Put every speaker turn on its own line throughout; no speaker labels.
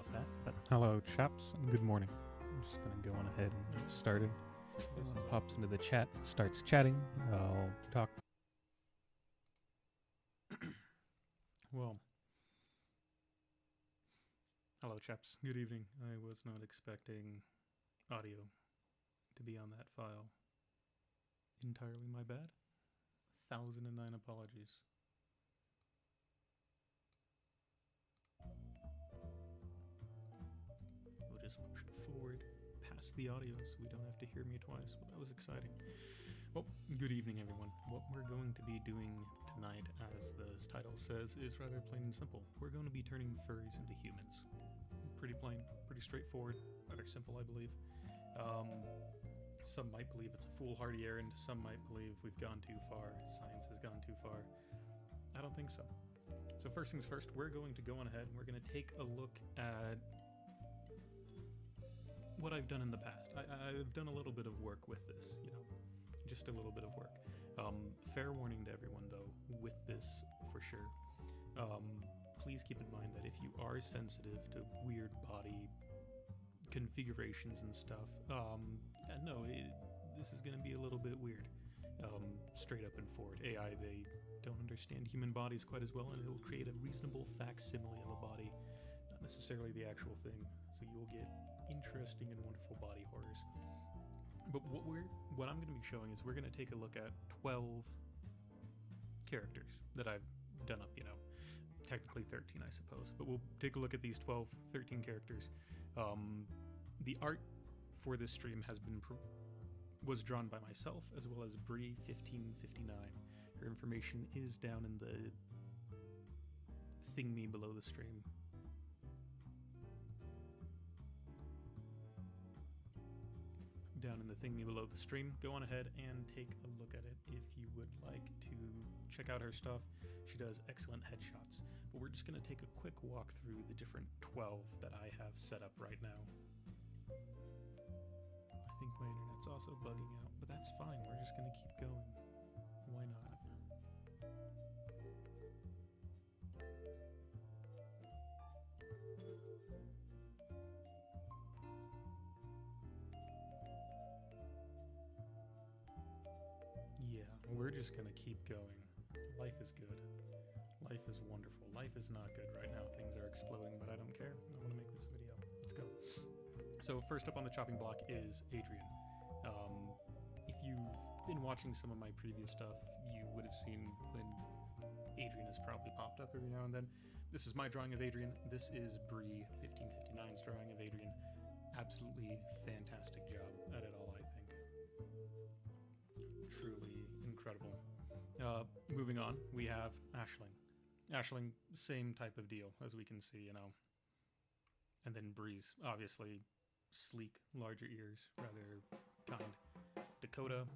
about that. But hello, chaps, and good morning. I'm just going to go on ahead and get started. This pops into the chat, starts chatting. I'll talk. Well, hello, chaps. Good evening. I was not expecting audio to be on that file. Entirely my bad. 1,009 apologies. We'll just push it forward past the audio so we don't have to hear me twice. Well, that was exciting. Well, good evening, everyone. What we're going to be doing tonight, as the title says, is rather plain and simple. We're going to be turning furries into humans. Pretty plain, pretty straightforward, rather simple, I believe. Some might believe it's a foolhardy errand. Some might believe we've gone too far. Science has gone too far. I don't think so. So first things first, we're going to go on ahead and we're going to take a look at what I've done in the past. I've done a little bit of work with this, just a little bit of work. Fair warning to everyone, though, with this for sure. Please keep in mind that if you are sensitive to weird body configurations and stuff, this is going to be a little bit weird. Straight up and forward. AI, they don't understand human bodies quite as well, and it'll create a reasonable facsimile of a body, not necessarily the actual thing. So you will get interesting and wonderful body horrors. But what I'm going to be showing is we're going to take a look at 12 characters that I've done up, technically 13, I suppose. But we'll take a look at these 12, 13 characters. The art for this stream was drawn by myself, as well as Bree1559. Her information is down in the thingy below the stream. Down in the thingy below the stream. Go on ahead and take a look at it if you would like to check out her stuff. She does excellent headshots. But we're just going to take a quick walk through the different 12 that I have set up right now. I think my internet's also bugging out, but that's fine. We're just going to keep going. Why not? Yeah, we're just going to keep going. Life is good. Life is wonderful. Life is not good right now. Things are exploding, but I don't care. I want to make this video. Let's go. So first up on the chopping block is Adrian. If you've been watching some of my previous stuff, you would have seen when Adrian has probably popped up every now and then. This is my drawing of Adrian. This is Bree1559's drawing of Adrian. Absolutely fantastic job at it all, I think. Truly incredible. Moving on, we have Aisling. Aisling, same type of deal, as we can see, And then Breeze, obviously sleek, larger ears, rather kind. Dakota,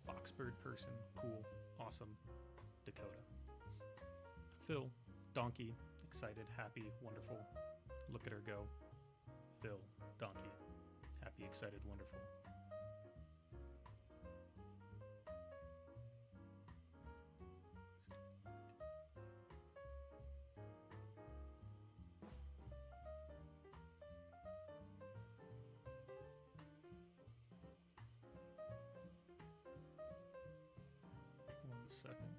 foxbird person, cool, awesome. Dakota. Phil, donkey, excited, happy, wonderful. Look at her go. Phil, donkey, happy, excited, wonderful. Second.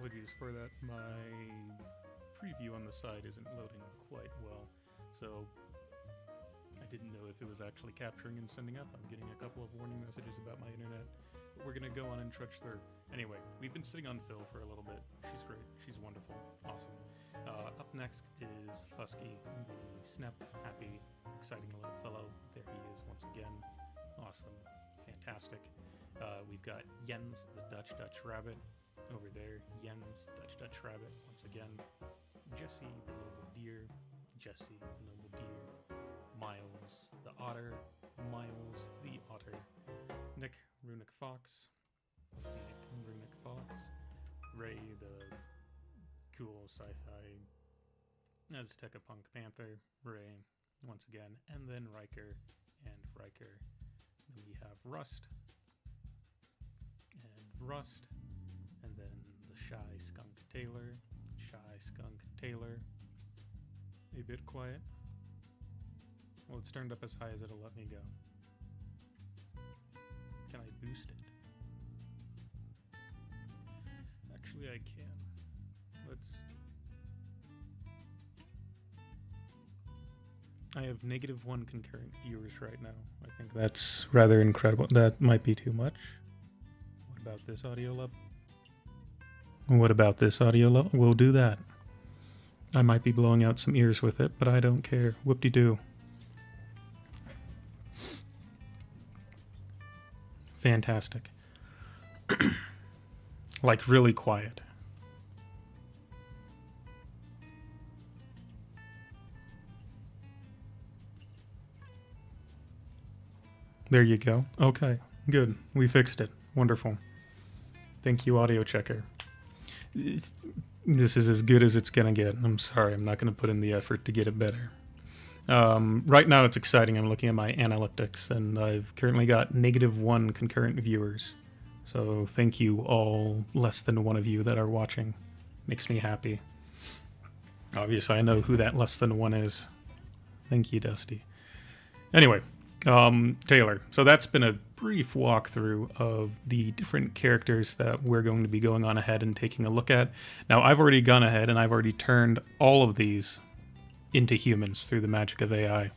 apologies for that. My preview on the side isn't loading quite well, so I didn't know if it was actually capturing and sending up. I'm getting a couple of warning messages about my internet, but we're gonna go on and trudge through. Anyway, we've been sitting on Phil for a little bit. She's great. She's wonderful. Awesome. Up next is Fusky, the snap, happy, exciting little fellow. There he is once again. Awesome. Fantastic. We've got Jens, the Dutch rabbit, over there. Jens, Dutch rabbit, once again. Jesse, the noble deer. Jesse, the noble deer. Miles, the otter. Miles, the otter. Nick, Runic Fox. Nick, Runic Fox. Ray, the cool sci-fi Azteca punk panther. Ray, once again. And then Riker and Riker. Then we have Rust. And Rust. And then the Shy Skunk Taylor. Shy Skunk Taylor. A bit quiet. Well, it's turned up as high as it'll let me go. Can I boost it? Actually, I can. I have -1 concurrent viewers right now. I think that's rather incredible. That might be too much. What about this audio level? What about this audio level? We'll do that. I might be blowing out some ears with it, but I don't care. Whoop-de-doo. Fantastic. Like, really quiet. There you go. Okay, good. We fixed it. Wonderful. Thank you, audio checker. This is as good as it's gonna get. I'm sorry, I'm not gonna put in the effort to get it better. Right now it's exciting. I'm looking at my analytics, and I've currently got -1 concurrent viewers. So thank you all, less than one of you that are watching. Makes me happy. Obviously, I know who that less than one is. Thank you, Dusty. Anyway. Taylor. So that's been a brief walkthrough of the different characters that we're going to be going on ahead and taking a look at. Now, I've already gone ahead and I've already turned all of these into humans through the magic of AI.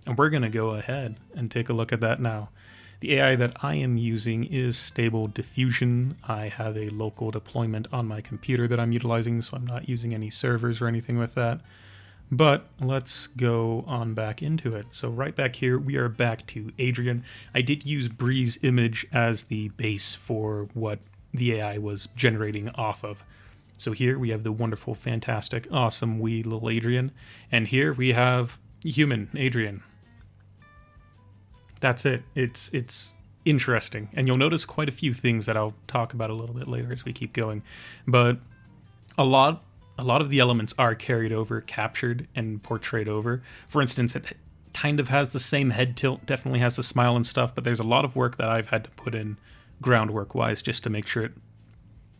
And we're going to go ahead and take a look at that now. The AI that I am using is Stable Diffusion. I have a local deployment on my computer that I'm utilizing, so I'm not using any servers or anything with that. But let's go on back into it. So right back here, we are back to Adrian. I did use Bree's image as the base for what the AI was generating off of. So here we have the wonderful, fantastic, awesome, wee little Adrian. And here we have human Adrian. That's it. It's interesting. And you'll notice quite a few things that I'll talk about a little bit later as we keep going. But a lot of the elements are carried over, captured, and portrayed over. For instance, it kind of has the same head tilt, definitely has the smile and stuff, but there's a lot of work that I've had to put in groundwork-wise just to make sure it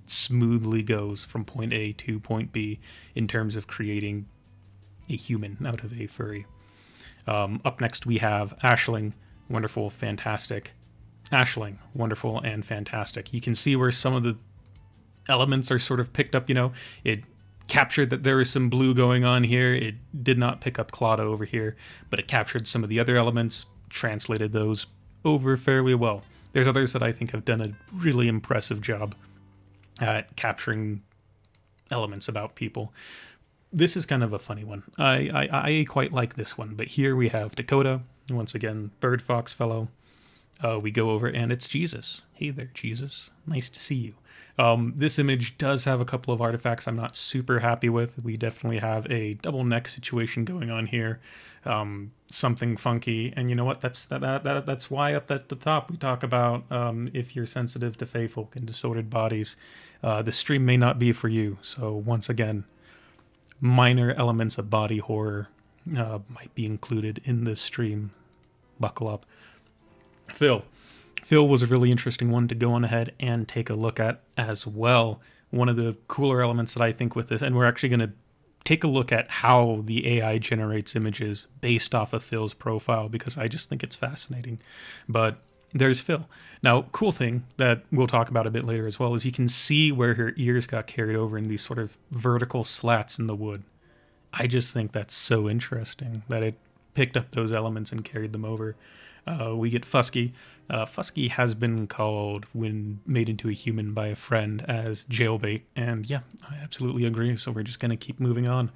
smoothly goes from point A to point B in terms of creating a human out of a furry. Up next we have Ashling, wonderful, fantastic. Ashling, wonderful and fantastic. You can see where some of the elements are sort of picked up, it captured that there is some blue going on here. It did not pick up Claudia over here, but it captured some of the other elements, translated those over fairly well. There's others that I think have done a really impressive job at capturing elements about people. This is kind of a funny one. I quite like this one, but here we have Dakota, once again, bird fox fellow. We go over and it's Jesus. Hey there, Jesus. Nice to see you. This image does have a couple of artifacts I'm not super happy with. We definitely have a double neck situation going on here. Something funky. And you know what? That's why up at the top we talk about if you're sensitive to fey folk and disordered bodies, the stream may not be for you. So once again, minor elements of body horror might be included in this stream. Buckle up. Phil was a really interesting one to go on ahead and take a look at as well. One of the cooler elements that I think with this, and we're actually going to take a look at how the AI generates images based off of Phil's profile, because I just think it's fascinating. But there's Phil. Now, cool thing that we'll talk about a bit later as well is you can see where her ears got carried over in these sort of vertical slats in the wood. I just think that's so interesting that it picked up those elements and carried them over. We get Fusky. Fusky has been called, when made into a human by a friend, as jailbait, and yeah, I absolutely agree, so we're just going to keep moving on.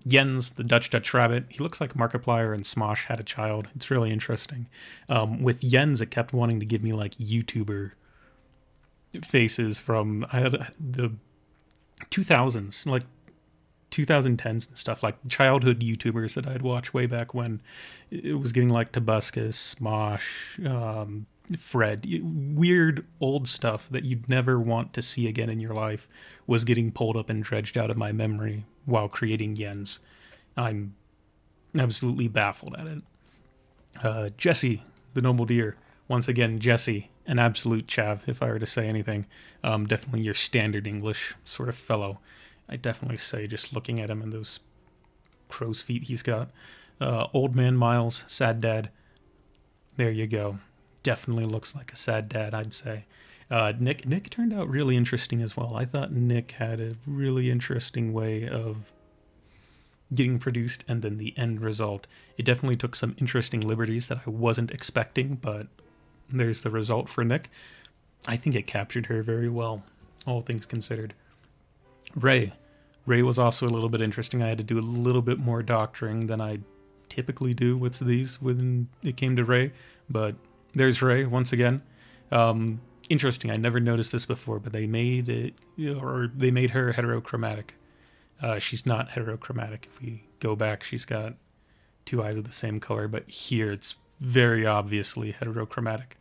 Jens, the Dutch rabbit, he looks like Markiplier and Smosh had a child. It's really interesting. With Jens, it kept wanting to give me like YouTuber faces from the 2000s, like 2010s and stuff, like childhood YouTubers that I'd watch way back when it was getting like Tobuscus, Smosh, Fred. Weird old stuff that you'd never want to see again in your life was getting pulled up and dredged out of my memory while creating Jens. I'm absolutely baffled at it. Jesse, the noble deer. Once again, Jesse, an absolute chav, if I were to say anything. Definitely your standard English sort of fellow. I definitely say, just looking at him and those crow's feet he's got. Old man Miles, sad dad. There you go. Definitely looks like a sad dad, I'd say. Nick turned out really interesting as well. I thought Nick had a really interesting way of getting produced, and then the end result. It definitely took some interesting liberties that I wasn't expecting, but there's the result for Nick. I think it captured her very well, all things considered. Ray was also a little bit interesting. I had to do a little bit more doctoring than I typically do with these when it came to Ray, but there's Ray once again. Interesting, I never noticed this before, but they made it, or they made her heterochromatic. She's not heterochromatic. If we go back, she's got two eyes of the same color, but here it's very obviously heterochromatic.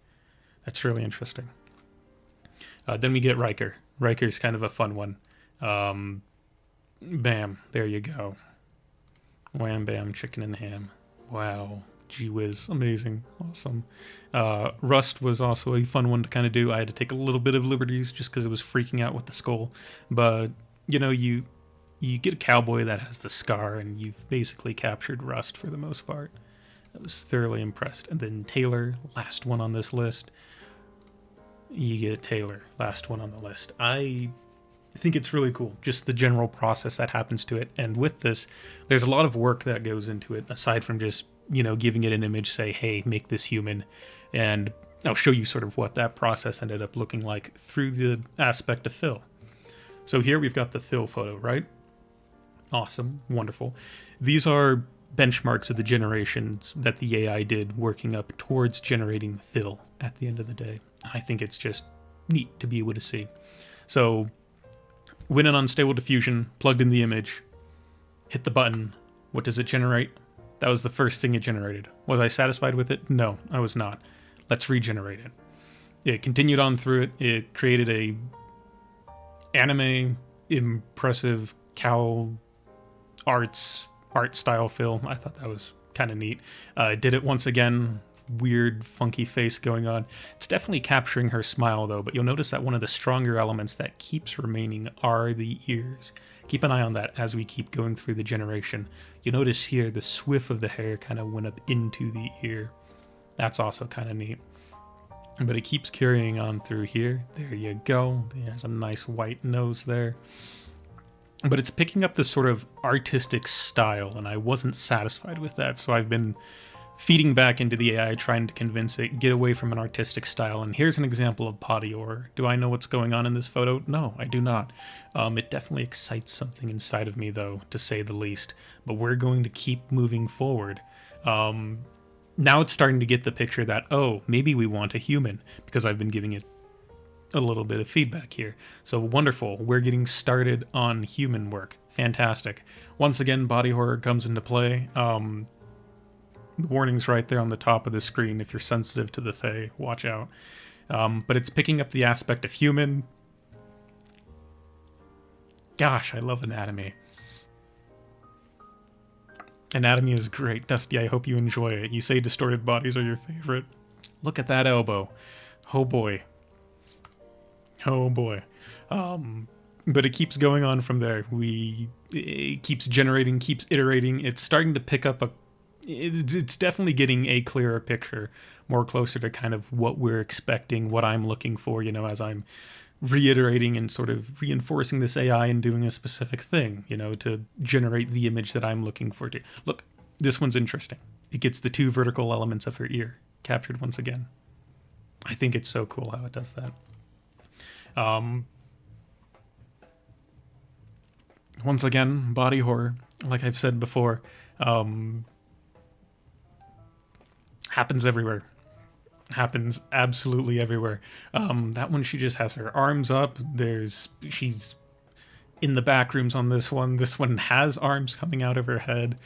That's really interesting. Then we get Riker. Riker's kind of a fun one. Bam, there you go. Wham bam, chicken and ham. Wow, gee whiz, amazing, awesome. Rust was also a fun one to kind of do. I had to take a little bit of liberties just because it was freaking out with the skull, but you know, you get a cowboy that has the scar, and you've basically captured Rust for the most part. I was thoroughly impressed. And then Taylor, last one on this list. You get Taylor, last one on the list. I think it's really cool, just the general process that happens to it. And with this, there's a lot of work that goes into it, aside from just, you know, giving it an image, say, hey, make this human. And I'll show you sort of what that process ended up looking like through the aspect of Phil. So here we've got the Phil photo, right? Awesome, wonderful. These are benchmarks of the generations that the AI did working up towards generating Phil at the end of the day. I think it's just neat to be able to see. So went in on Stable Diffusion, plugged in the image, hit the button. What does it generate? That was the first thing it generated. Was I satisfied with it? No, I was not. Let's regenerate it. It continued on through it. It created a anime impressive cow art style Phil. I thought that was kind of neat. Did it once again. Weird funky face going on. It's definitely capturing her smile though, but you'll notice that one of the stronger elements that keeps remaining are the ears. Keep an eye on that as we keep going through the generation. You'll notice here the swift of the hair kind of went up into the ear. That's also kind of neat. But it keeps carrying on through here. There you go. There's a nice white nose there. But it's picking up this sort of artistic style, and I wasn't satisfied with that, so I've been feeding back into the AI, trying to convince it, get away from an artistic style. And here's an example of body horror. Do I know what's going on in this photo? No, I do not. It definitely excites something inside of me, though, to say the least. But we're going to keep moving forward. Now it's starting to get the picture that, oh, maybe we want a human, because I've been giving it a little bit of feedback here. So wonderful. We're getting started on human work. Fantastic. Once again, body horror comes into play. The warning's right there on the top of the screen. If you're sensitive to the Fae, watch out. But it's picking up the aspect of human. Gosh, I love anatomy. Anatomy is great. Dusty, I hope you enjoy it. You say distorted bodies are your favorite. Look at that elbow. Oh boy. Oh boy. But it keeps going on from there. It keeps generating, keeps iterating. It's starting to pick up it's definitely getting a clearer picture, more closer to kind of what we're expecting, what I'm looking for, as I'm reiterating and sort of reinforcing this AI and doing a specific thing, to generate the image that I'm looking for. Look, this one's interesting. It gets the 2 vertical elements of her ear captured once again. I think it's so cool how it does that. Once again, body horror, like I've said before, happens everywhere. Happens absolutely everywhere. That one, she just has her arms up. She's in the back rooms on this one. This one has arms coming out of her head.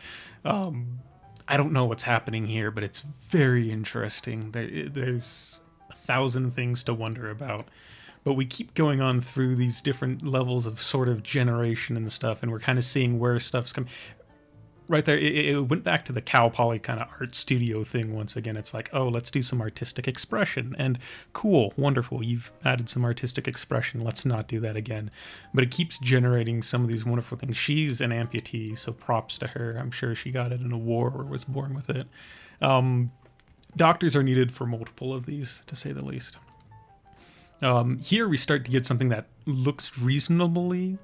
I don't know what's happening here, but it's very interesting. There's 1,000 things to wonder about. But we keep going on through these different levels of sort of generation and stuff, and we're kind of seeing where stuff's coming. Right there, it went back to the Cal Poly kind of art studio thing once again. It's like, oh, let's do some artistic expression. And cool, wonderful, you've added some artistic expression. Let's not do that again. But it keeps generating some of these wonderful things. She's an amputee, so props to her. I'm sure she got it in a war or was born with it. Doctors are needed for multiple of these, to say the least. Here we start to get something that looks reasonably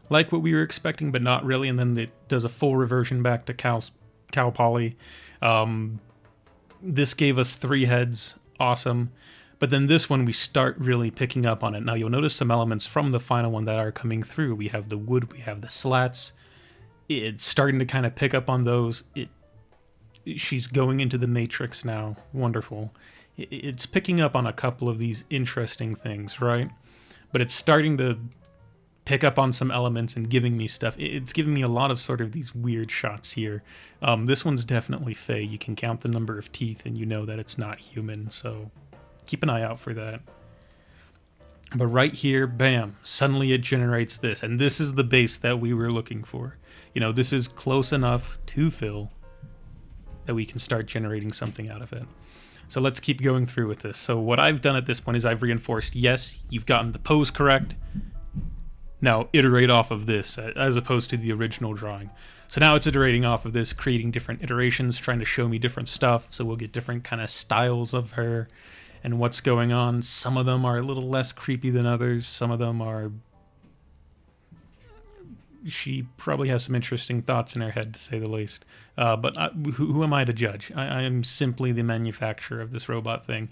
like what we were expecting, but not really, and then it does a full reversion back to Cal Poly. This gave us 3 heads, awesome, but then this one we start really picking up on it. Now you'll notice some elements from the final one that are coming through. We have the wood, we have the slats. It's starting to kind of pick up on those. She's going into the matrix now, wonderful. It's picking up on a couple of these interesting things, right? But it's starting to pick up on some elements and giving me stuff. It's giving me a lot of sort of these weird shots here. This one's definitely Fae. You can count the number of teeth and you know that it's not human, so keep an eye out for that. But right here, bam, suddenly it generates this, and this is the base that we were looking for. This is close enough to fill that we can start generating something out of it. So let's keep going through with this. So what I've done at this point is I've reinforced, yes, you've gotten the pose correct. Now iterate off of this as opposed to the original drawing. So now it's iterating off of this, creating different iterations, trying to show me different stuff. So we'll get different kind of styles of her and what's going on. Some of them are a little less creepy than others. Some of them are... She probably has some interesting thoughts in her head, to say the least. But who am I to judge? I am simply the manufacturer of this robot thing.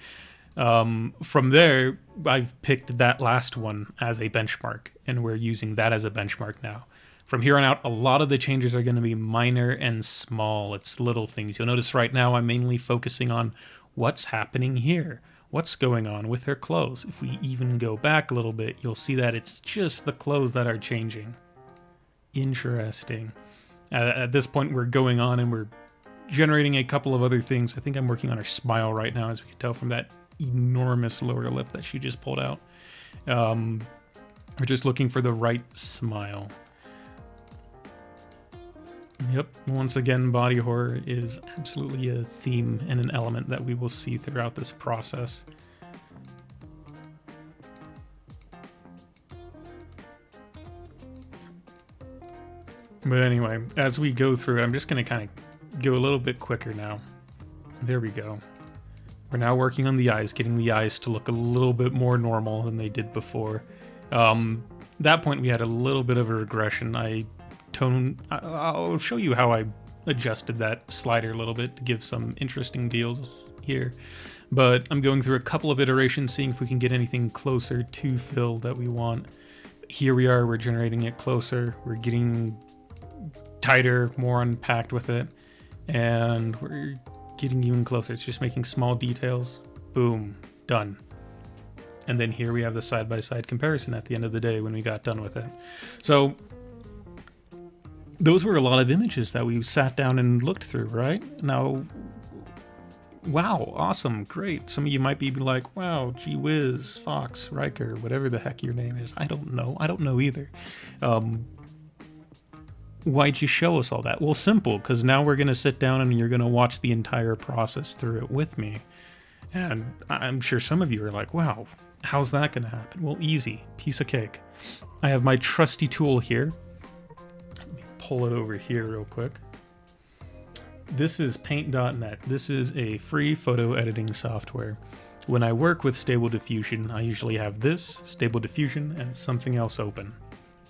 From there, I've picked that last one as a benchmark, and we're using that as a benchmark now. From here on out, a lot of the changes are going to be minor and small. It's little things. You'll notice right now I'm mainly focusing on what's happening here. What's going on with her clothes? If we even go back a little bit, you'll see that it's just the clothes that are changing. Interesting. At this point, we're going on and we're generating a couple of other things. I think I'm working on her smile right now, as we can tell from that enormous lower lip that she just pulled out. We're just looking for the right smile. Yep, once again, body horror is absolutely a theme and an element that we will see throughout this process. But anyway, as we go through it, I'm just going to kind of go a little bit quicker now. There we go. We're now working on the eyes, getting the eyes to look a little bit more normal than they did before. That point, we had a little bit of a regression. I'll show you how I adjusted that slider a little bit to give some interesting deals here. But I'm going through a couple of iterations, seeing if we can get anything closer to fill that we want. Here we are, we're generating it closer. We're getting tighter, more unpacked with it, and we're getting even closer. It's just making small details. Boom, done. And then here we have the side-by-side comparison at the end of the day when we got done with it. So those were a lot of images that we sat down and looked through, right? Now, wow, awesome, great. Some of you might be like, wow, gee whiz, Fox, Riker, whatever the heck your name is. I don't know either. Why'd you show us all that? Well, simple, because now we're going to sit down and you're going to watch the entire process through it with me. And I'm sure some of you are like, wow, how's that going to happen? Well, easy, piece of cake. I have my trusty tool here. Let me pull it over here real quick. This is paint.net. This is a free photo editing software. When I work with Stable Diffusion, I usually have this, Stable Diffusion, and something else open.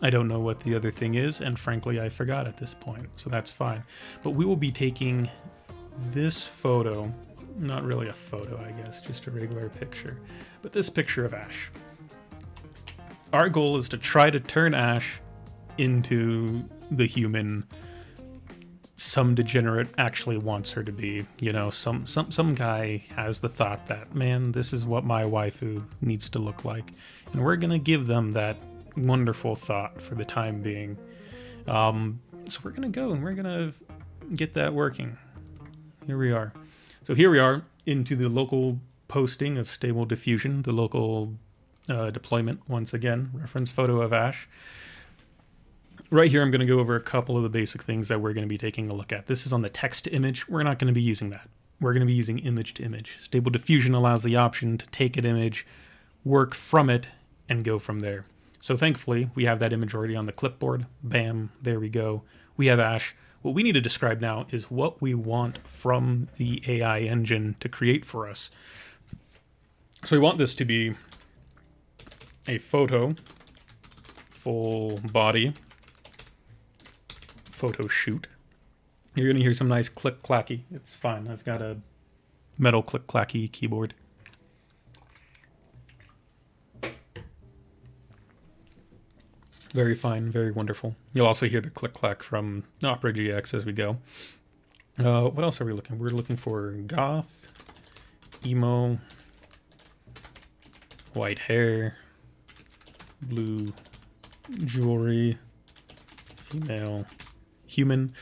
I don't know what the other thing is, and frankly, I forgot at this point, so that's fine. But we will be taking this photo, not really a photo, I guess, just a regular picture, but this picture of Ash. Our goal is to try to turn Ash into the human some degenerate actually wants her to be. You know, some guy has the thought that, man, this is what my waifu needs to look like, and we're gonna give them that wonderful thought for the time being. So we're gonna go and we're gonna get that working. Here we are. So here we are into the local posting of Stable Diffusion, the local deployment. Once again, reference photo of Ash. Right here, I'm going to go over a couple of the basic things that we're going to be taking a look at. This is on the text to image. We're not going to be using that. We're going to be using image to image. Stable Diffusion allows the option to take an image, work from it, and go from there. So thankfully, we have that image already on the clipboard. Bam, there we go. We have Ash. What we need to describe now is what we want from the AI engine to create for us. So we want this to be a photo, full body, photo shoot. You're going to hear some nice click-clacky. It's fine. I've got a metal click-clacky keyboard. Very fine, very wonderful. You'll also hear the click-clack from Opera GX as we go. What else are we looking? We're looking for goth, emo, white hair, blue jewelry, female, human.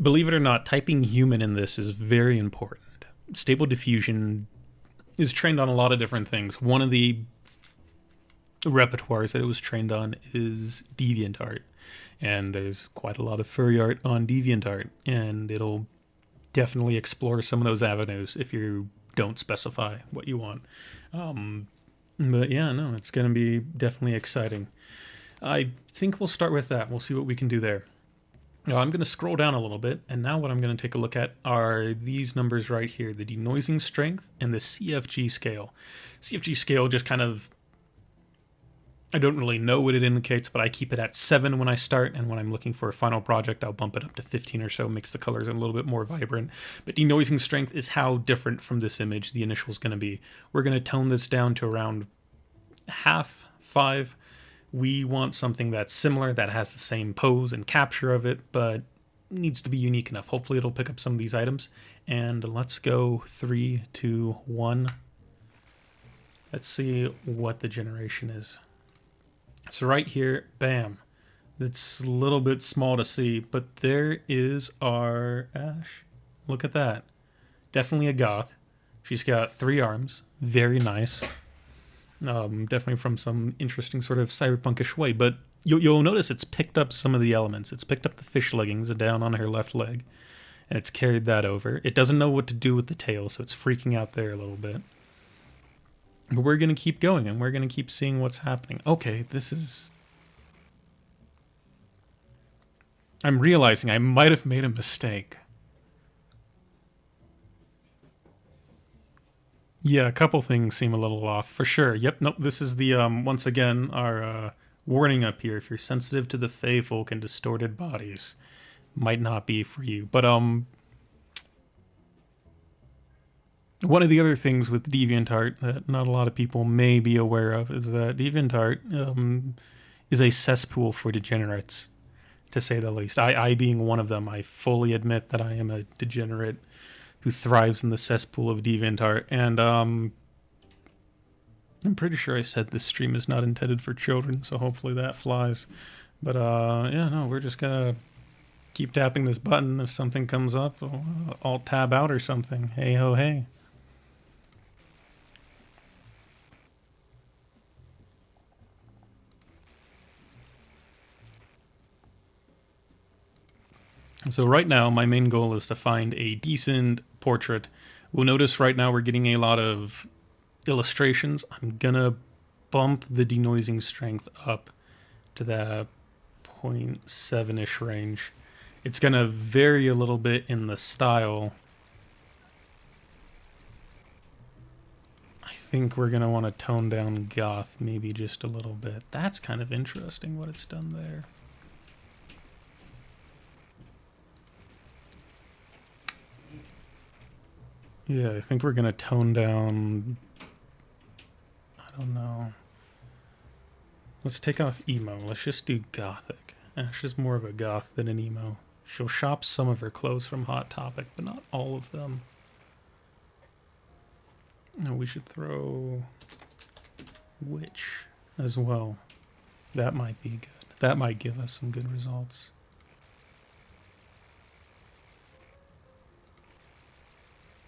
Believe it or not, typing human in this is very important. Stable Diffusion is trained on a lot of different things. One of the repertoires that it was trained on is DeviantArt, and there's quite a lot of furry art on DeviantArt, and it'll definitely explore some of those avenues if you don't specify what you want. But yeah, no, it's going to be definitely exciting. I think we'll start with that. We'll see what we can do there. Now I'm going to scroll down a little bit, and now what I'm going to take a look at are these numbers right here, the denoising strength and the CFG scale. CFG scale just kind of, I don't really know what it indicates, but I keep it at 7 when I start, and when I'm looking for a final project, I'll bump it up to 15 or so, makes the colors a little bit more vibrant. But denoising strength is how different from this image the initial is going to be. We're going to tone this down to around half, 5. We want something that's similar, that has the same pose and capture of it, but needs to be unique enough. Hopefully it'll pick up some of these items. And let's go 3, 2, 1. Let's see what the generation is. So right here, bam. It's a little bit small to see, but there is our Ash. Look at that. Definitely a goth. She's got 3 arms. Very nice. Definitely from some interesting sort of cyberpunkish way, but you'll notice it's picked up some of the elements. It's picked up the fish leggings down on her left leg, and it's carried that over. It doesn't know what to do with the tail, so it's freaking out there a little bit. But we're going to keep going, and we're going to keep seeing what's happening. Okay, this is... I'm realizing I might have made a mistake. Yeah, a couple things seem a little off, for sure. Yep, nope, this is the, once again, our warning up here. If you're sensitive to the Fey folk and distorted bodies, might not be for you. But, one of the other things with DeviantArt that not a lot of people may be aware of is that DeviantArt is a cesspool for degenerates, to say the least. I being one of them, I fully admit that I am a degenerate who thrives in the cesspool of DeviantArt, and I'm pretty sure I said this stream is not intended for children, so hopefully that flies. But yeah, no, we're just gonna keep tapping this button. If something comes up, Alt tab out or something. Hey ho hey. So right now, my main goal is to find a decent portrait. We'll notice right now we're getting a lot of illustrations. I'm gonna bump the denoising strength up to that 0.7-ish range. It's going to vary a little bit in the style. I think we're going to want to tone down goth maybe just a little bit. That's kind of interesting what it's done there. Yeah, I think we're going to tone down... I don't know. Let's take off emo. Let's just do gothic. Ash is more of a goth than an emo. She'll shop some of her clothes from Hot Topic, but not all of them. No, we should throw witch as well. That might be good. That might give us some good results.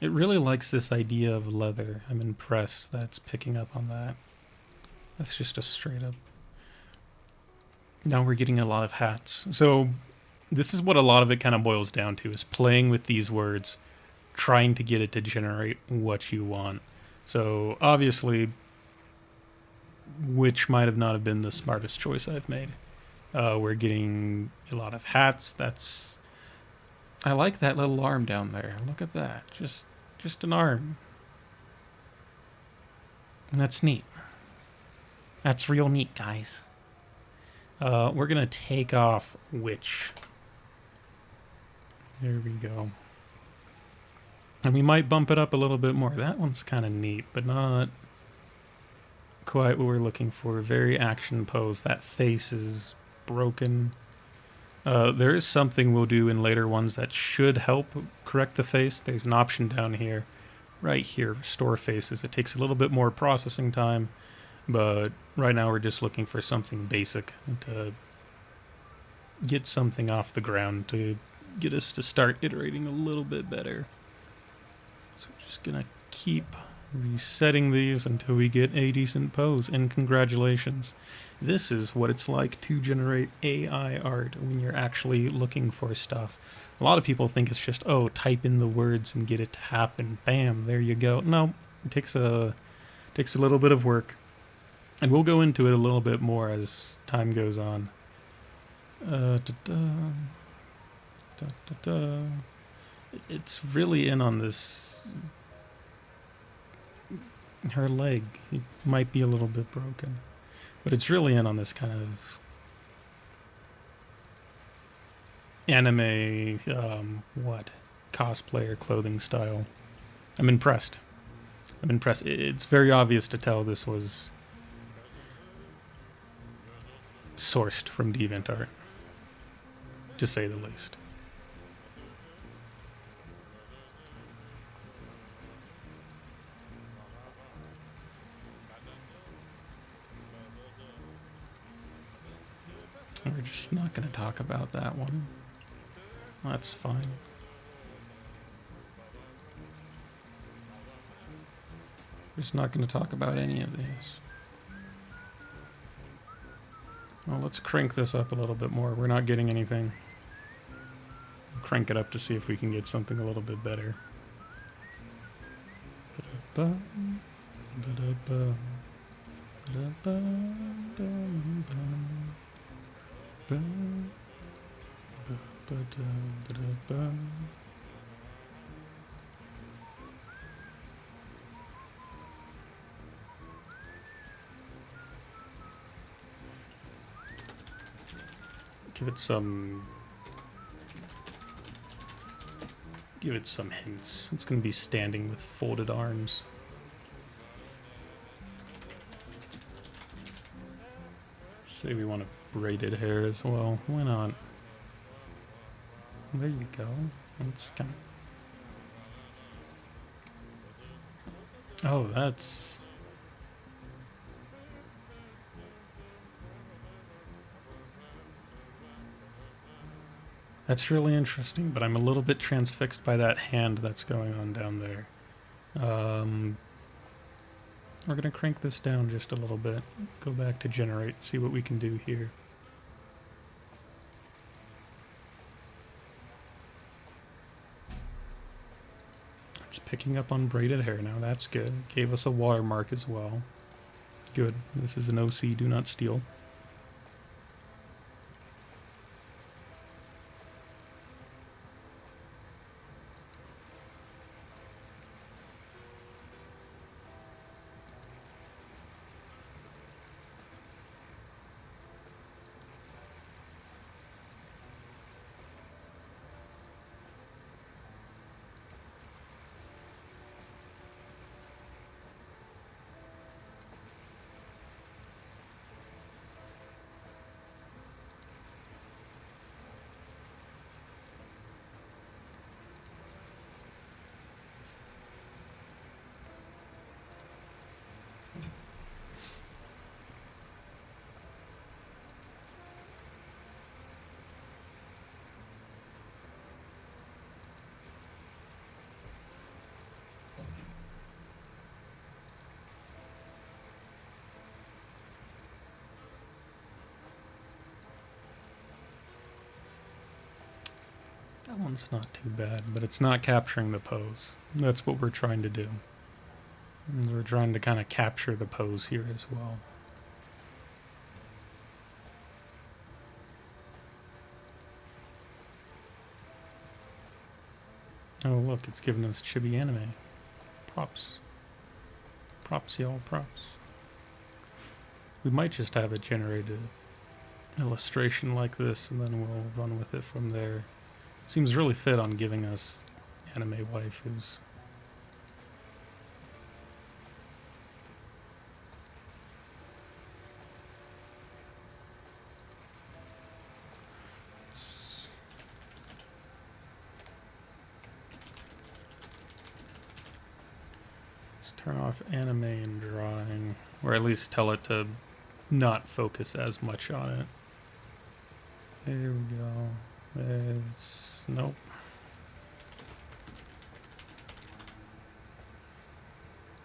It really likes this idea of leather. I'm impressed that's picking up on that. That's just a straight up... Now we're getting a lot of hats. So this is what a lot of it kind of boils down to, is playing with these words, trying to get it to generate what you want. So obviously, which might have not have been the smartest choice I've made. We're getting a lot of hats. That's... I like that little arm down there. Look at that. Just an arm. And that's neat. That's real neat, guys. We're going to take off witch. There we go. And we might bump it up a little bit more. That one's kind of neat, but not quite what we're looking for. Very action pose. That face is broken. There is something we'll do in later ones that should help correct the face. There's an option down here, right here, restore faces. It takes a little bit more processing time, but right now we're just looking for something basic to get something off the ground to get us to start iterating a little bit better. So we're just gonna keep resetting these until we get a decent pose, and congratulations. This is what it's like to generate AI art when you're actually looking for stuff. A lot of people think it's just, oh, type in the words and get it to happen. Bam, there you go. No, it takes a little bit of work. And we'll go into it a little bit more as time goes on. It's really in on this. Her leg, it might be a little bit broken, but it's really in on this kind of anime, cosplayer clothing style. I'm impressed. It's very obvious to tell this was sourced from DeviantArt, to say the least. We're just not going to talk about that one. That's fine. We're just not going to talk about any of these. Well, let's crank this up a little bit more. We're not getting anything. Crank it up to see if we can get something a little bit better. Give it some hints. It's going to be standing with folded arms. Say we want a braided hair as well. Why not? There you go. It's kind of... Oh, that's... That's really interesting, but I'm a little bit transfixed by that hand that's going on down there. We're going to crank this down just a little bit. Go back to generate, see what we can do here. It's picking up on braided hair now, that's good. Gave us a watermark as well. Good, this is an OC, do not steal. That one's not too bad, but it's not capturing the pose. That's what we're trying to do. And we're trying to kind of capture the pose here as well. Oh look, it's giving us chibi anime. Props. Props, y'all, props. We might just have it generate an illustration like this and then we'll run with it from there. It seems really fit on giving us anime waifus. Turn off anime and drawing, or at least tell it to not focus as much on it. There we go. Nope.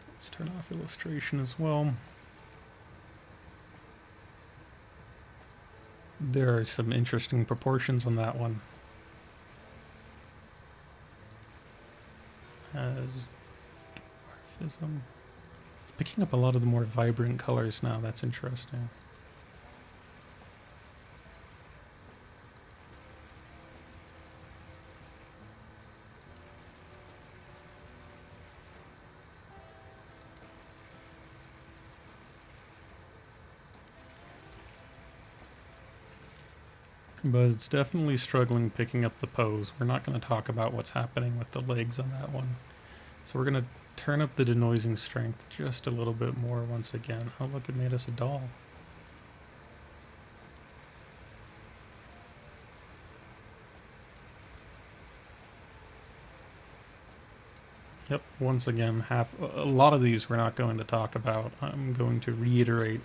Let's turn off illustration as well. There are some interesting proportions on that one. As it's picking up a lot of the more vibrant colors now. That's interesting. But it's definitely struggling picking up the pose. We're not going to talk about what's happening with the legs on that one. So we're going to turn up the denoising strength just a little bit more once again. Oh look, it made us a doll. Yep, once again, a lot of these we're not going to talk about. I'm going to reiterate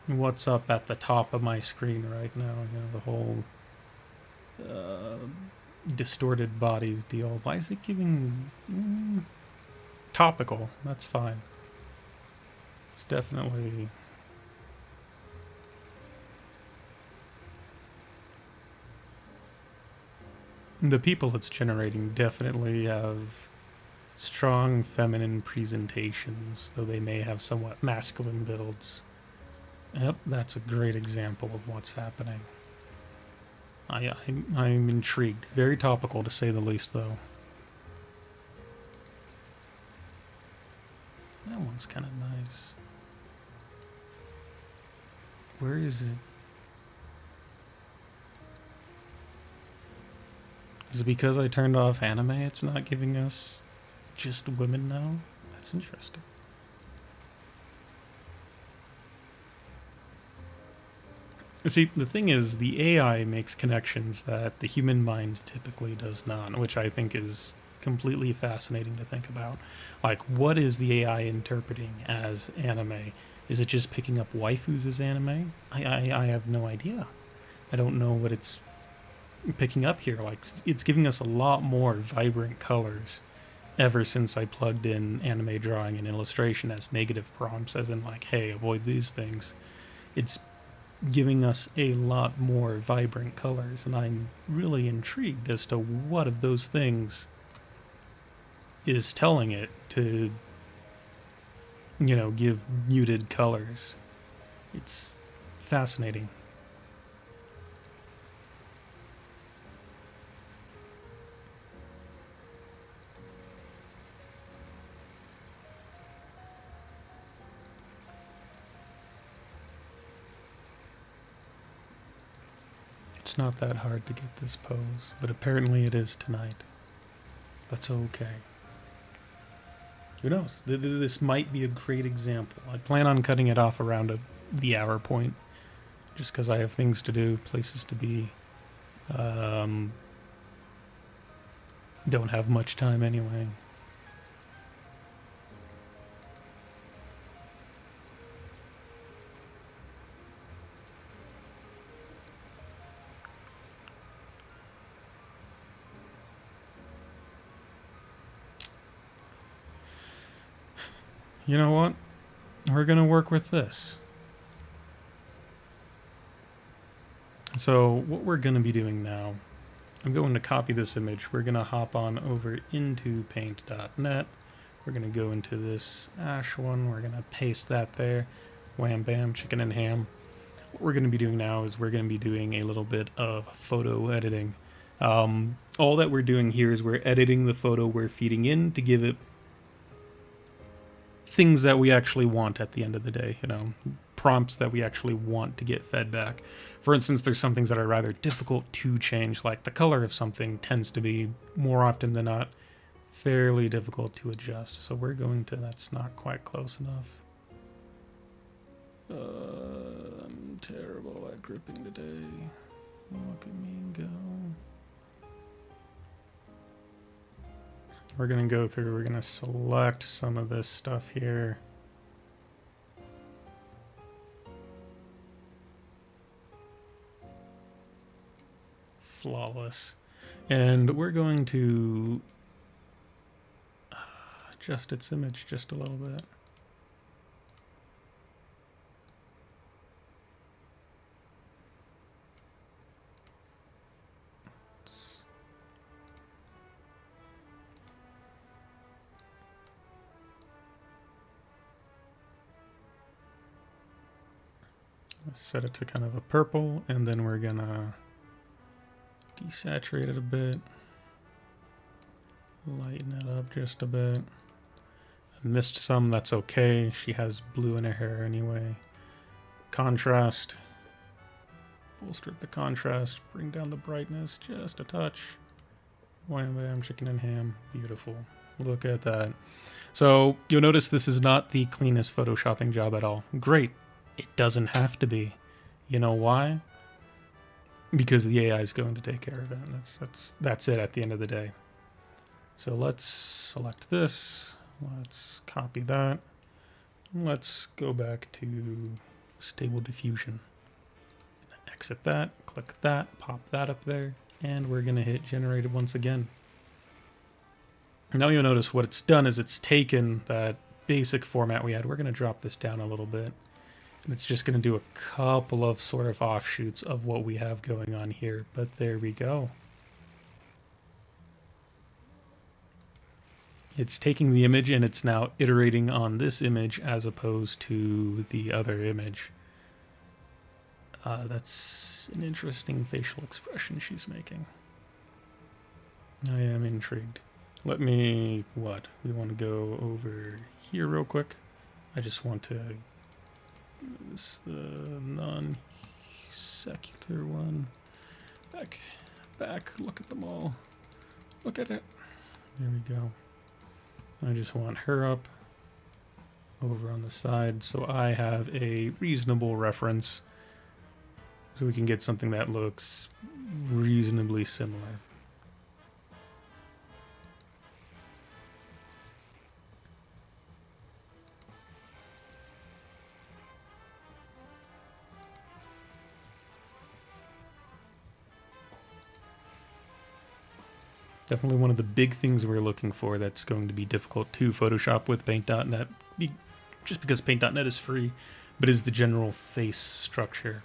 what's up at the top of my screen right now. You know, the whole distorted bodies deal. Why is it giving topical? That's fine. It's definitely the people it's generating definitely have strong feminine presentations, though they may have somewhat masculine builds. Yep, that's a great example of what's happening. I'm intrigued. Very topical, to say the least, though. That one's kind of nice. Where is it? Is it because I turned off anime it's not giving us just women now? That's interesting. See, the thing is, the AI makes connections that the human mind typically does not, which I think is completely fascinating to think about. Like, what is the AI interpreting as anime? Is it just picking up waifus as anime? I have no idea. I don't know what it's picking up here. Like, it's giving us a lot more vibrant colors ever since I plugged in anime drawing and illustration as negative prompts, as in like, hey, avoid these things. It's giving us a lot more vibrant colors, and I'm really intrigued as to what of those things is telling it to, you know, give muted colors. It's fascinating. It's not that hard to get this pose, but apparently it is tonight. That's okay. Who knows? This might be a great example. I plan on cutting it off around the hour point, just because I have things to do, places to be. Don't have much time anyway. You know what? We're going to work with this. So what we're going to be doing now, I'm going to copy this image. We're going to hop on over into paint.net. We're going to go into this ash one. We're going to paste that there. Wham, bam, chicken and ham. What we're going to be doing now is we're going to be doing a little bit of photo editing. All that we're doing here is we're editing the photo we're feeding in to give it things that we actually want at the end of the day, you know, prompts that we actually want to get fed back. For instance, there's some things that are rather difficult to change, like the color of something tends to be, more often than not, fairly difficult to adjust. So we're going to, that's not quite close enough. I'm terrible at gripping today. Look at me go. We're going to go through, we're going to select some of this stuff here. Flawless. And we're going to adjust its image just a little bit. Set it to kind of a purple, and then we're gonna desaturate it a bit, lighten it up just a bit. I missed some, that's okay. She has blue in her hair anyway. Contrast, bolster up the contrast, bring down the brightness just a touch. Wham bam, chicken and ham, beautiful. Look at that. So you'll notice this is not the cleanest photoshopping job at all. Great. It doesn't have to be. You know why? Because the AI is going to take care of it. That's it at the end of the day. So let's select this. Let's copy that. Let's go back to Stable Diffusion. Exit that, click that, pop that up there, and we're going to hit generated once again. Now you'll notice what it's done is it's taken that basic format we had. We're going to drop this down a little bit. It's just going to do a couple of sort of offshoots of what we have going on here, but there we go. It's taking the image and it's now iterating on this image as opposed to the other image. That's an interesting facial expression she's making. I am intrigued. Let me, we want to go over here real quick. I just want to, this the non-secular one. Back, look at them all. Look at it. There we go. I just want her up over on the side so I have a reasonable reference so we can get something that looks reasonably similar. Definitely one of the big things we're looking for that's going to be difficult to Photoshop with Paint.net, just because Paint.net is free, but is the general face structure.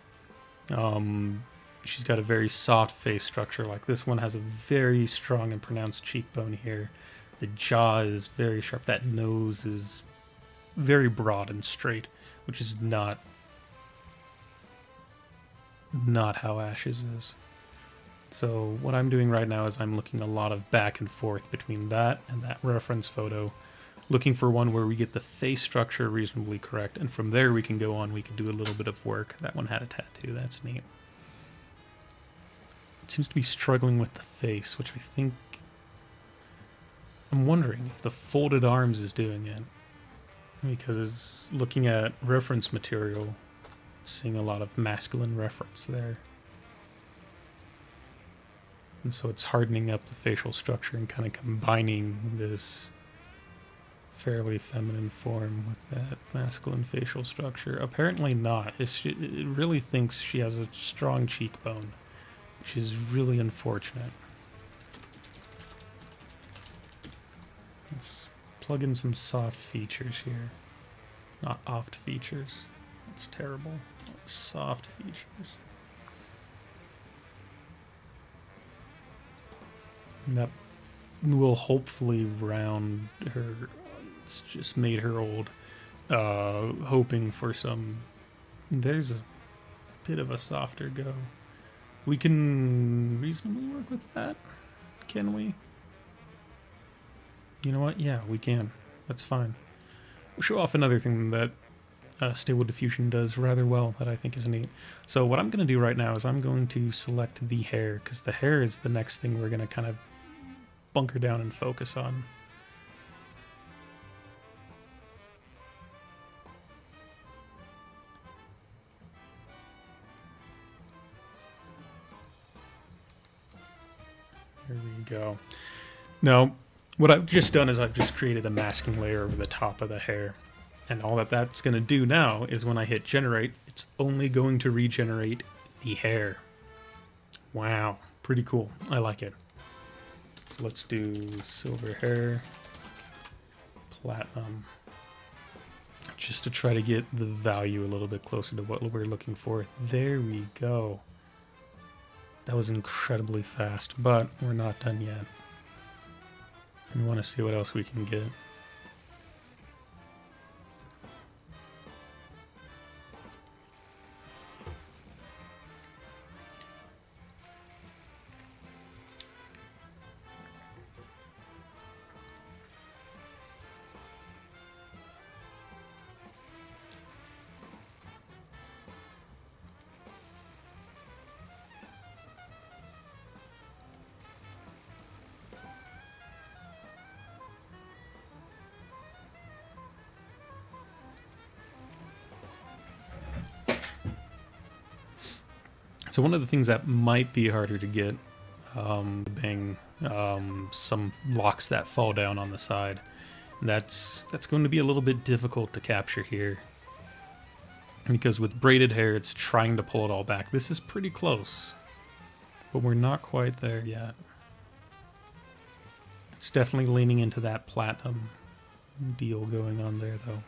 She's got a very soft face structure. Like this one has a very strong and pronounced cheekbone here. The jaw is very sharp. That nose is very broad and straight, which is not how Ash's is. So what I'm doing right now is I'm looking a lot of back and forth between that and that reference photo, looking for one where we get the face structure reasonably correct, and from there we can go on, we can do a little bit of work. That one had a tattoo, that's neat. It seems to be struggling with the face, which I think, I'm wondering if the folded arms is doing it, because looking at reference material, seeing a lot of masculine reference there. And so it's hardening up the facial structure and kind of combining this fairly feminine form with that masculine facial structure. Apparently not. It really thinks she has a strong cheekbone, which is really unfortunate. Let's plug in some soft features here. Not oft features. It's terrible. Soft features. That will hopefully round her. It's just made her old. Hoping for some. There's a bit of a softer go. We can reasonably work with that, can we? You know what? Yeah, we can. That's fine. We'll show off another thing that Stable Diffusion does rather well that I think is neat. So what I'm going to do right now is I'm going to select the hair, because the hair is the next thing we're going to kind of bunker down and focus on. There we go. Now, what I've just done is I've just created a masking layer over the top of the hair. And all that that's going to do now is when I hit generate, it's only going to regenerate the hair. Wow, pretty cool. I like it. So let's do silver hair, platinum, just to try to get the value a little bit closer to what we're looking for. There we go. That was incredibly fast, but we're not done yet. We want to see what else we can get. So one of the things that might be harder to get, being some locks that fall down on the side, that's going to be a little bit difficult to capture here. Because with braided hair, it's trying to pull it all back. This is pretty close, but we're not quite there yet. It's definitely leaning into that platinum deal going on there, though.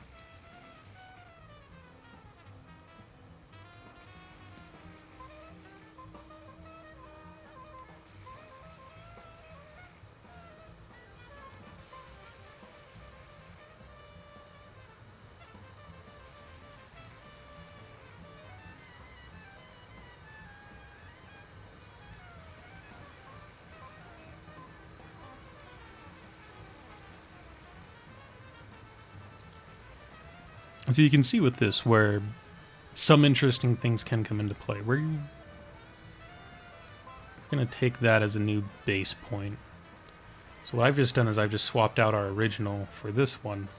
So you can see with this where some interesting things can come into play. We're going to take that as a new base point. So what I've just done is I've just swapped out our original for this one.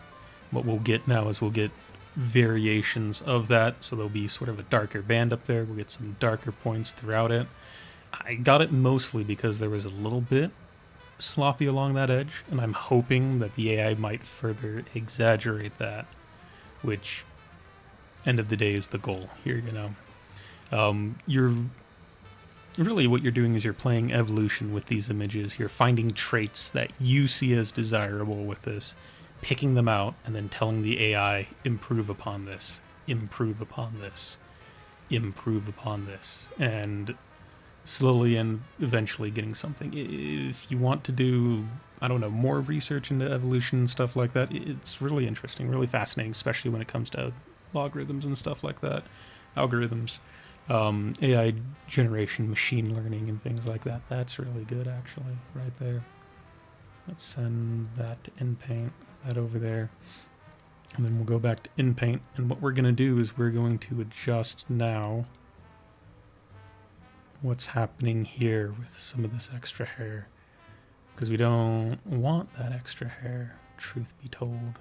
What we'll get now is we'll get variations of that. So there'll be sort of a darker band up there. We'll get some darker points throughout it. I got it mostly because there was a little bit sloppy along that edge, and I'm hoping that the AI might further exaggerate that, which end of the day is the goal here, you know. You're really, what you're doing is you're playing evolution with these images. You're finding traits that you see as desirable with this, picking them out, and then telling the AI, improve upon this, improve upon this, improve upon this, and slowly and eventually getting something. If you want to do, I don't know, more research into evolution and stuff like that, it's really interesting, really fascinating, especially when it comes to logarithms and stuff like that, algorithms, AI generation, machine learning, and things like that. That's really good, actually, right there. Let's send that to InPaint, that over there, and then we'll go back to InPaint, and what we're going to do is we're going to adjust now what's happening here with some of this extra hair, because we don't want that extra hair, truth be told.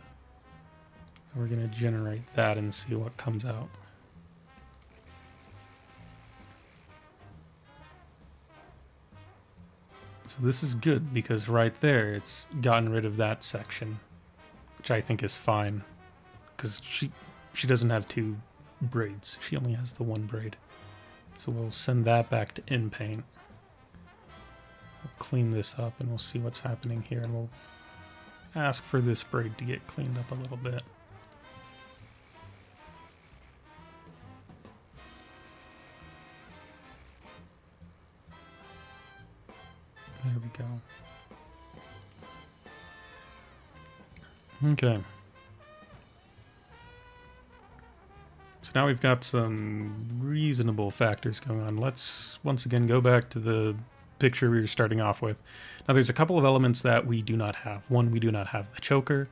So we're going to generate that and see what comes out. So this is good because right there it's gotten rid of that section, which I think is fine, because she doesn't have two braids, she only has the one braid. So we'll send that back to InPaint. We'll clean this up and we'll see what's happening here, and we'll ask for this braid to get cleaned up a little bit. There we go. Okay. So now we've got some reasonable factors going on. Let's once again go back to the picture we were starting off with. Now there's a couple of elements that we do not have. One, we do not have the choker.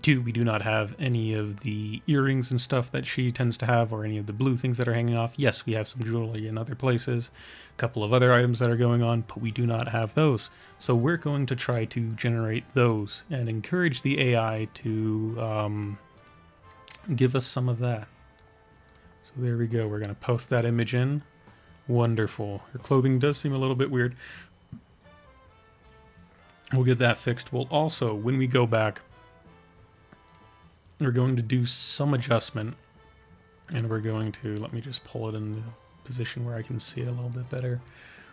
Two, we do not have any of the earrings and stuff that she tends to have, or any of the blue things that are hanging off. Yes, we have some jewelry in other places, a couple of other items that are going on, but we do not have those. So we're going to try to generate those and encourage the AI to give us some of that. So there we go. We're going to post that image in. Wonderful. Her clothing does seem a little bit weird. We'll get that fixed. We'll also, when we go back, we're going to do some adjustment, and we're going to, let me just pull it in the position where I can see it a little bit better.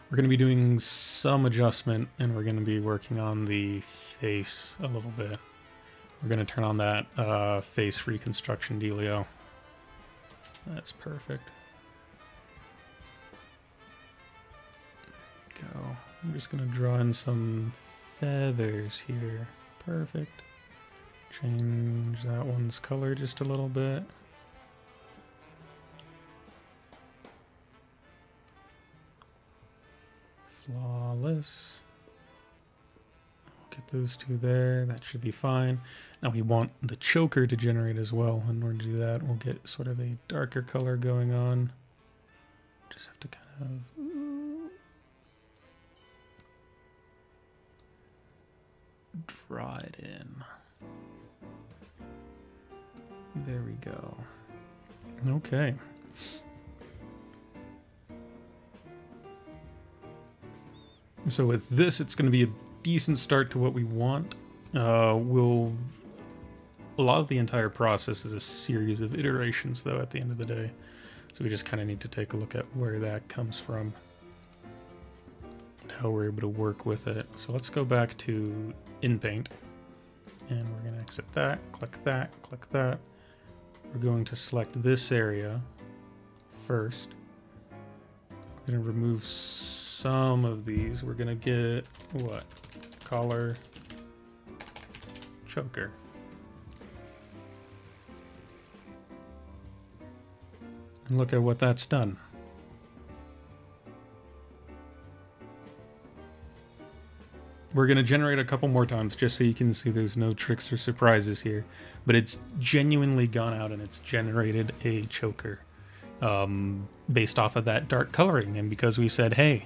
We're going to be doing some adjustment, and we're going to be working on the face a little bit. We're going to turn on that face reconstruction dealio. That's perfect. Go. I'm just going to draw in some feathers here. Perfect. Change that one's color just a little bit. Flawless. Get those two there. That should be fine. Now we want the choker to generate as well. In order to do that, we'll get sort of a darker color going on. Just have to kind of... draw it in. There we go. Okay. So with this, it's going to be a decent start to what we want. A lot of the entire process is a series of iterations, though, at the end of the day. So we just kind of need to take a look at where that comes from, how we're able to work with it. So let's go back to InPaint, and we're going to exit that, click that, click that. We're going to select this area first. We're going to remove some of these. We're going to get, what? Collar, choker. And look at what that's done. We're going to generate a couple more times just so you can see there's no tricks or surprises here. But it's genuinely gone out and it's generated a choker based off of that dark coloring. And because we said, hey,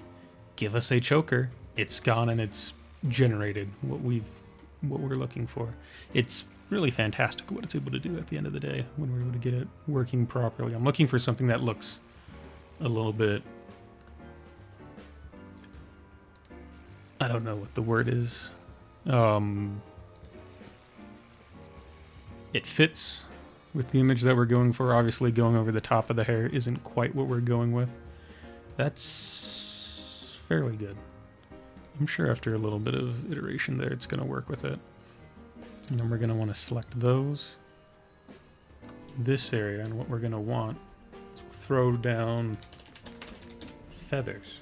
give us a choker, it's gone and it's generated what we're looking for. It's really fantastic what it's able to do at the end of the day when we're able to get it working properly. I'm looking for something that looks a little bit... I don't know what the word is. It fits with the image that we're going for. Obviously, going over the top of the hair isn't quite what we're going with. That's fairly good. I'm sure after a little bit of iteration there, it's going to work with it. And then we're going to want to select those, this area, and what we're going to want is throw down feathers.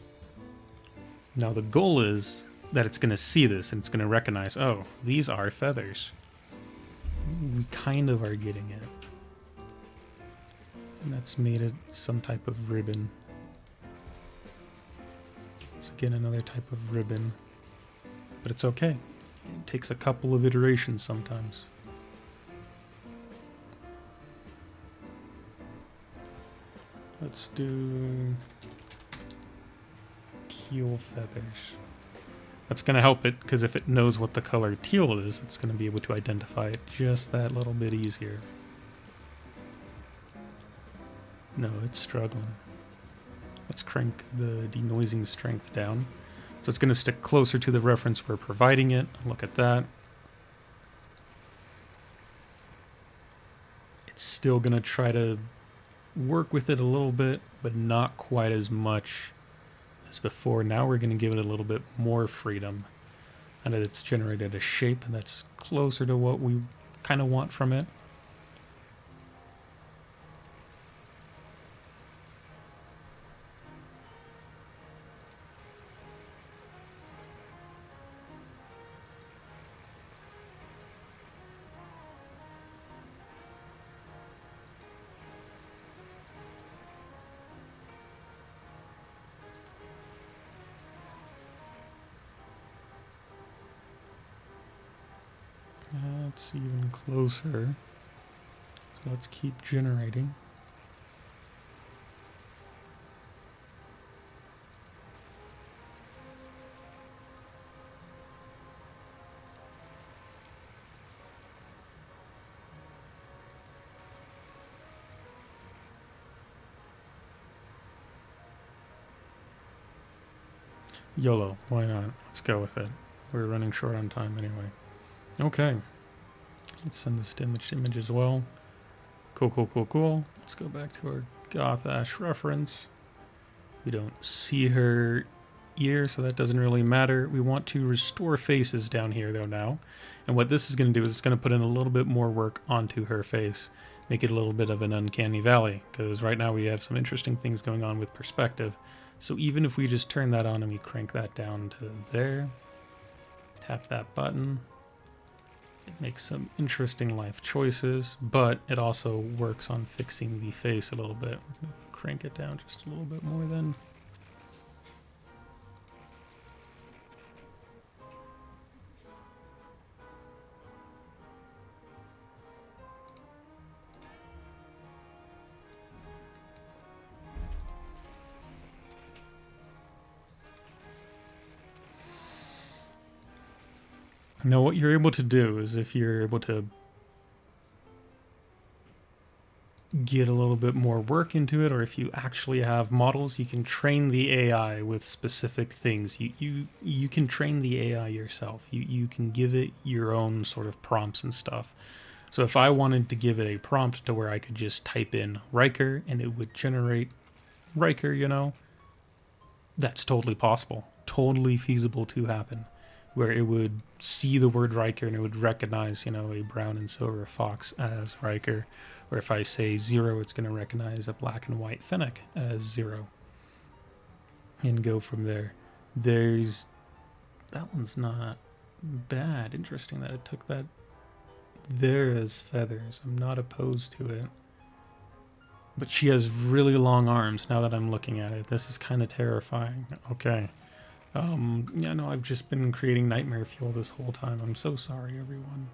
Now the goal is that it's going to see this and it's going to recognize, oh, these are feathers. We kind of are getting it. And that's made it some type of ribbon. It's again another type of ribbon. But it's okay. It takes a couple of iterations sometimes. Let's do teal feathers. That's going to help it, because if it knows what the color teal is, it's going to be able to identify it just that little bit easier. No, it's struggling. Let's crank the denoising strength down. So it's going to stick closer to the reference we're providing it. Look at that. It's still going to try to work with it a little bit, but not quite as much as before. Now we're going to give it a little bit more freedom, and it's generated a shape that's closer to what we kind of want from it. It's even closer. So let's keep generating. YOLO, why not? Let's go with it. We're running short on time anyway. Okay. Let's send this to image as well. Cool, cool, cool, cool. Let's go back to our Goth Ash reference. We don't see her ear, so that doesn't really matter. We want to restore faces down here though now. And what this is going to do is it's going to put in a little bit more work onto her face. Make it a little bit of an uncanny valley, because right now we have some interesting things going on with perspective. So even if we just turn that on and we crank that down to there, tap that button, it makes some interesting life choices, but it also works on fixing the face a little bit. We're gonna crank it down just a little bit more then. Now what you're able to do is if you're able to get a little bit more work into it, or if you actually have models, you can train the AI with specific things. You can train the AI yourself. You can give it your own sort of prompts and stuff. So if I wanted to give it a prompt to where I could just type in Riker and it would generate Riker, you know, that's totally possible. Totally feasible to happen. Where it would see the word Riker and it would recognize, you know, a brown and silver fox as Riker. Or if I say 0, it's going to recognize a black and white fennec as 0. And go from there. That one's not bad. Interesting that it took that there as feathers. I'm not opposed to it. But she has really long arms now that I'm looking at it. This is kind of terrifying. Okay. Yeah, no, I've just been creating nightmare fuel this whole time. I'm so sorry, everyone.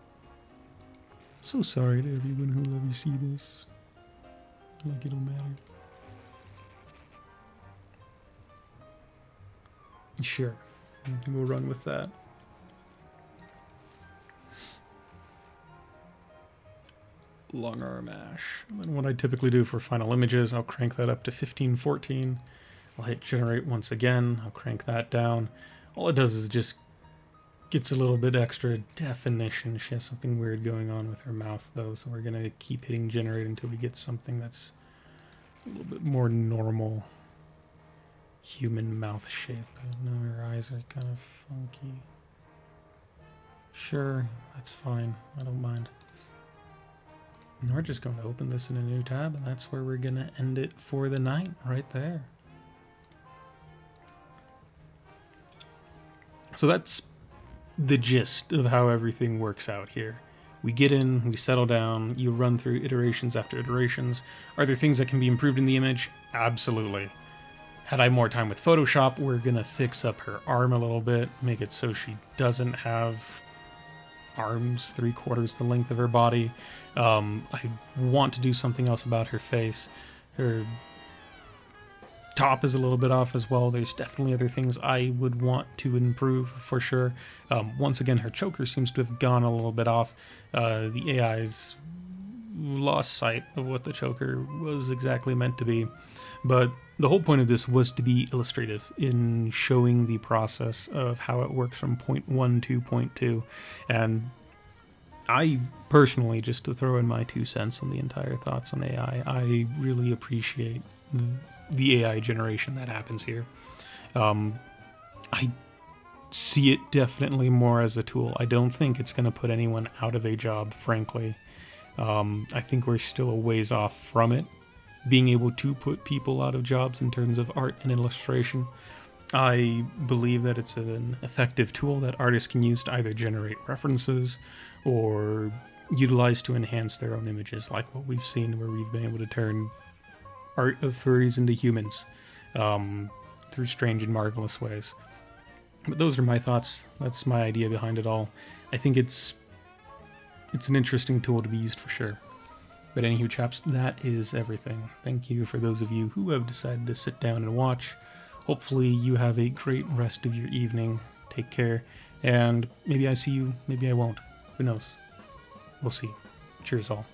So sorry to everyone who'll ever see this. Like it'll matter. Sure. We'll run with that. Long arm ash. And then what I typically do for final images, I'll crank that up to 1514. I'll hit generate once again. I'll crank that down. All it does is just gets a little bit extra definition. She has something weird going on with her mouth though, so we're gonna keep hitting generate until we get something that's a little bit more normal human mouth shape. No, her eyes are kind of funky. Sure, that's fine. I don't mind. And we're just going to open this in a new tab, and that's where we're gonna end it for the night, right there. So that's the gist of how everything works out here. We get in, we settle down, you run through iterations after iterations. Are there things that can be improved in the image? Absolutely. Had I more time with Photoshop, we're gonna fix up her arm a little bit, make it so she doesn't have arms 3/4 the length of her body. I want to do something else about her face. Her top is a little bit off as well. There's definitely other things I would want to improve for sure. Once again, her choker seems to have gone a little bit off. The AI's lost sight of what the choker was exactly meant to be. But the whole point of this was to be illustrative in showing the process of how it works from point 1 to point 2. And I personally, just to throw in my 2 cents on the entire thoughts on AI, I really appreciate the AI generation that happens here. I see it definitely more as a tool. I don't think it's going to put anyone out of a job, frankly. I think we're still a ways off from it being able to put people out of jobs in terms of art and illustration. I believe that it's an effective tool that artists can use to either generate references or utilize to enhance their own images, like what we've seen where we've been able to turn art of furries into humans through strange and marvelous ways. But those are my thoughts. That's my idea behind it all. I think it's it's an interesting tool to be used for sure. But anywho, chaps, that is everything. Thank you for those of you who have decided to sit down and watch. Hopefully you have a great rest of your evening. Take care, and maybe I see you, maybe I won't. Who knows? We'll see. Cheers all.